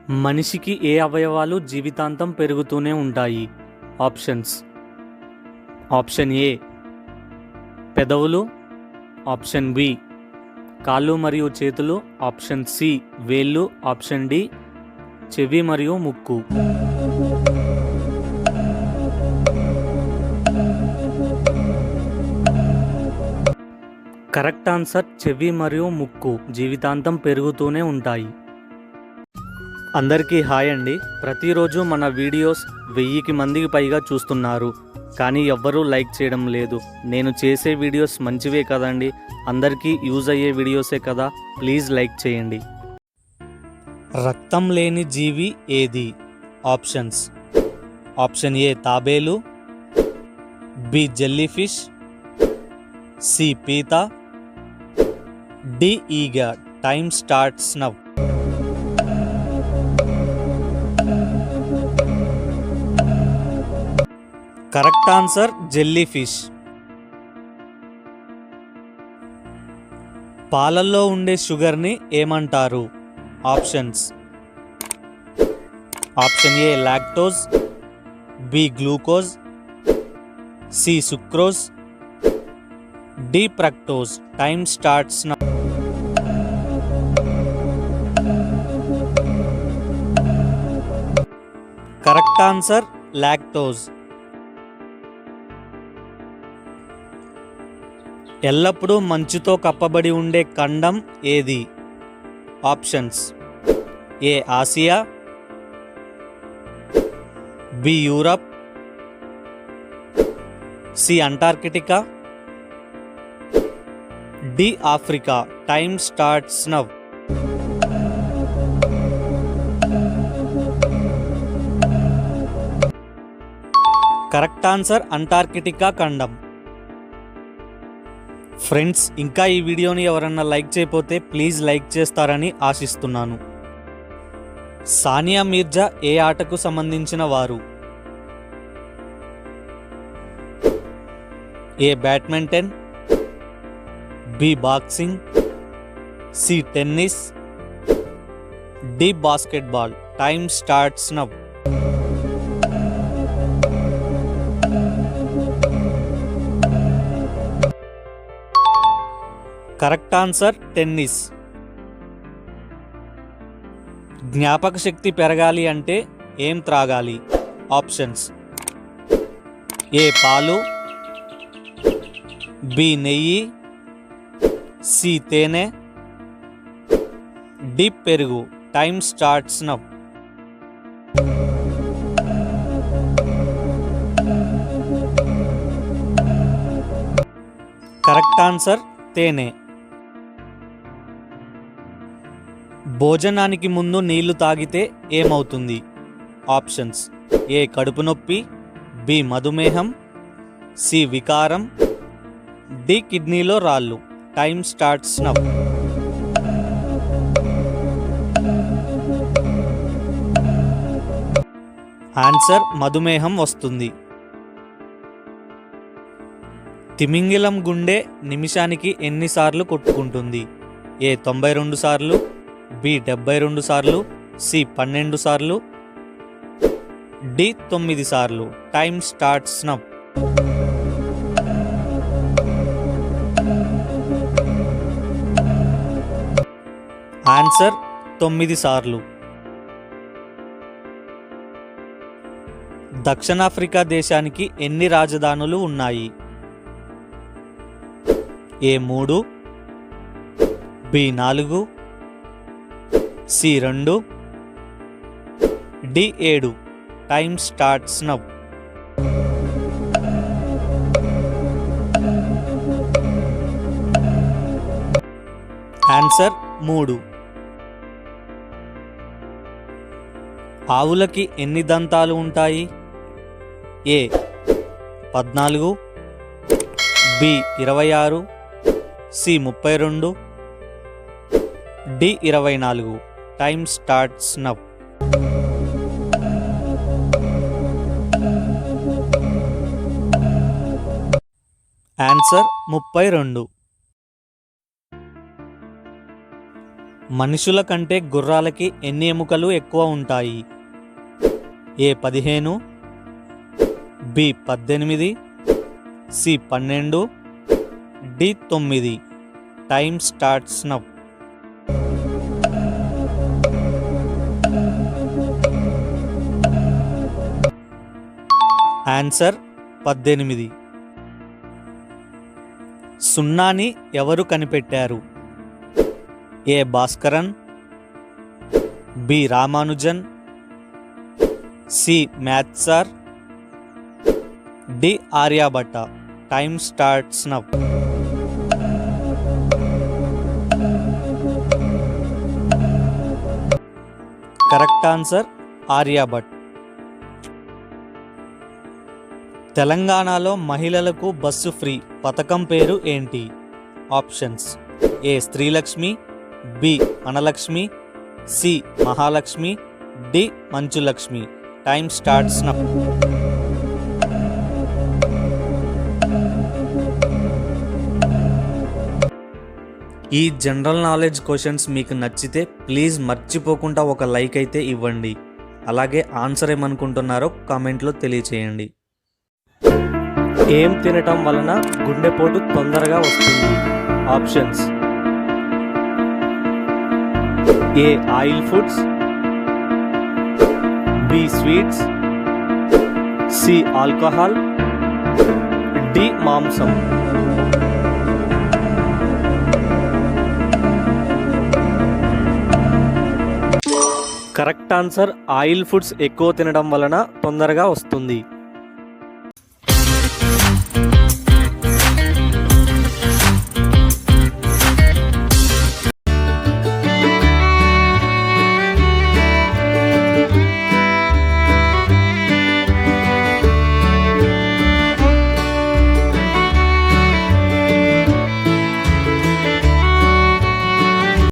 మనిషికి ఏ అవయవాలు జీవితాంతం పెరుగుతూనే ఉంటాయి? ఆప్షన్స్: ఆప్షన్ ఏ పెదవులు, ఆప్షన్ బి కాళ్ళు మరియు చేతులు, ఆప్షన్ సి వేళ్ళు, ఆప్షన్ డి చెవి మరియు ముక్కు. కరెక్ట్ ఆన్సర్ చెవి మరియు ముక్కు జీవితాంతం పెరుగుతూనే ఉంటాయి. అందరికీ హాయ్ అండి. ప్రతిరోజు మన వీడియోస్ 1000 మందికి పైగా చూస్తున్నారు, కానీ ఎవ్వరూ లైక్ చేయడం లేదు. నేను చేసే వీడియోస్ మంచివే కదండి, అందరికీ యూజ్ అయ్యే వీడియోసే కదా, ప్లీజ్ లైక్ చేయండి. రక్తం లేని జీవి ఏది? ఆప్షన్స్: ఆప్షన్ ఏ తాబేలు, బి జెల్లీఫిష్, సి పీత, డి ఈగ. Time starts now. Correct answer jellyfish. పాలల్లో ఉండే షుగర్ని ఏమంటారు? Options: option A lactose, B glucose, C sucrose, D fructose. Time starts now. Correct answer lactose. ఎల్లప్పుడూ మంచుతో కప్పబడి ఉండే ఖండం ఏది? Options: A Asia, B Europe, C Antarctica, D Africa. Time starts now. Correct answer Antarctica ఖండం. Friends, ఇంకా ఈ వీడియోని ఎవరన్నా లైక్ చేయకపోతే ప్లీజ్ లైక్ చేస్తారని ఆశిస్తున్నాను. సానియా మీర్జా ఏ ఆటకు సంబంధించిన వారు? A badminton, B boxing, C tennis, D basketball. Time starts now. Correct answer tennis. జ్ఞాపక శక్తి పెరగాలి అంటే ఏం త్రాగాలి? ఆప్షన్స్: ఏ పాలు, బి నెయ్యి, సి తేనె, డి పెరుగు. Time starts now. Correct answer తేనె. భోజనానికి ముందు నీళ్లు తాగితే ఏమవుతుంది? ఆప్షన్స్: ఏ కడుపు నొప్పి, బి మధుమేహం, సి వికారం, డి కిడ్నీలో రాళ్ళు. Time starts now. ఆన్సర్ మధుమేహం వస్తుంది. తిమింగిలం గుండె నిమిషానికి ఎన్నిసార్లు కొట్టుకుంటుంది? ఏ 92 సార్లు, బి 72 సార్లు, సి 12 సార్లు, డి 9 సార్లు. Time starts now. ఆన్సర్ 9 సార్లు. దక్షిణాఫ్రికా దేశానికి ఎన్ని రాజధానులు ఉన్నాయి? A 3, B 4, C 2, D 7. Time starts now. Answer 3. ఆవులకి ఎన్ని దంతాలు ఉంటాయి? A 14, B 26, C 32, D 24. Time starts now. Answer 32. మనుషుల కంటే గుర్రాలకి ఎన్ని ఎముకలు ఎక్కువ ఉంటాయి? A 15, B 18, C 12, D 9. Time starts now. Answer 18. సున్నాని ఎవరు కనిపెట్టారు? A Bhaskaran, B Ramanujan, C మ్యాథ్సార్, D Aryabhatta. Time starts now. Correct answer Aryabhata. తెలంగాణలో మహిళలకు బస్సు ఫ్రీ పథకం పేరు ఏంటి? Options: A Srilakshmi, B Manalakshmi, C Mahalakshmi, D Manchulakshmi. Time starts now. ఈ జనరల్ నాలెడ్జ్ క్వశ్చన్స్ మీకు నచ్చితే ప్లీజ్ మర్చిపోకుండా ఒక లైక్ అయితే ఇవ్వండి. అలాగే ఆన్సర్ ఏమనుకుంటున్నారో కామెంట్లో తెలియచేయండి. ఏం తినటం వలన గుండెపోటు తొందరగా వస్తుంది? Options: A oil foods, B sweets, C alcohol, D మాంసం. కరెక్ట్ ఆన్సర్ ఆయిల్ ఫుడ్స్ ఎక్కువ తినడం వలన తొందరగా వస్తుంది.